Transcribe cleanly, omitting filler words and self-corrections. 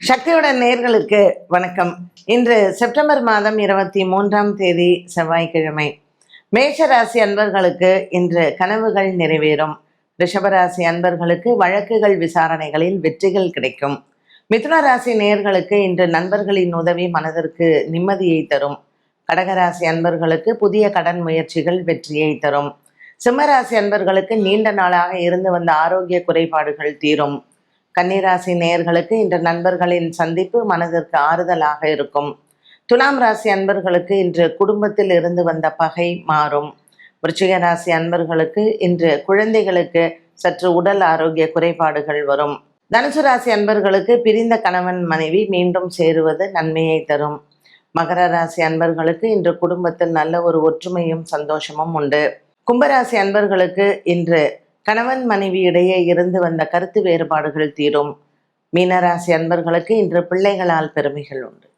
சக்தியுடன் நேர்களுக்கு வணக்கம். இன்று செப்டம்பர் மாதம் 23ஆம் தேதி செவ்வாய்க்கிழமை. மேஷராசி அன்பர்களுக்கு இன்று கனவுகள் நிறைவேறும். ரிஷபராசி அன்பர்களுக்கு வழக்குகள் விசாரணைகளில் வெற்றிகள் கிடைக்கும். மிதுன ராசி நேயர்களுக்கு இன்று நண்பர்களின் உதவி மனதிற்கு நிம்மதியை தரும். கடகராசி அன்பர்களுக்கு புதிய கடன் முயற்சிகள் வெற்றியை தரும். சிம்மராசி அன்பர்களுக்கு நீண்ட நாளாக இருந்து வந்த ஆரோக்கிய குறைபாடுகள் தீரும். கன்னிராசி நேயர்களுக்கு இன்று நண்பர்களின் சந்திப்பு மனதிற்கு ஆறுதலாக இருக்கும். துலாம் ராசி அன்பர்களுக்கு இன்று குடும்பத்தில் இருந்து வந்த பகை மாறும். விருச்சிக ராசி அன்பர்களுக்கு இன்று குழந்தைகளுக்கு சற்று உடல் ஆரோக்கிய குறைபாடுகள் வரும். தனுசு ராசி அன்பர்களுக்கு பிரிந்த கணவன் மனைவி மீண்டும் சேருவது நன்மையை தரும். மகர ராசி அன்பர்களுக்கு இன்று குடும்பத்தில் நல்ல ஒரு ஒற்றுமையும் சந்தோஷமும் உண்டு. கும்பராசி அன்பர்களுக்கு இன்று கணவன் மனைவி இடையே இருந்து வந்த கருத்து வேறுபாடுகள் தீரும். மீனராசி அன்பர்களுக்கு இன்று பிள்ளைகளால் பெருமைகள் உண்டு.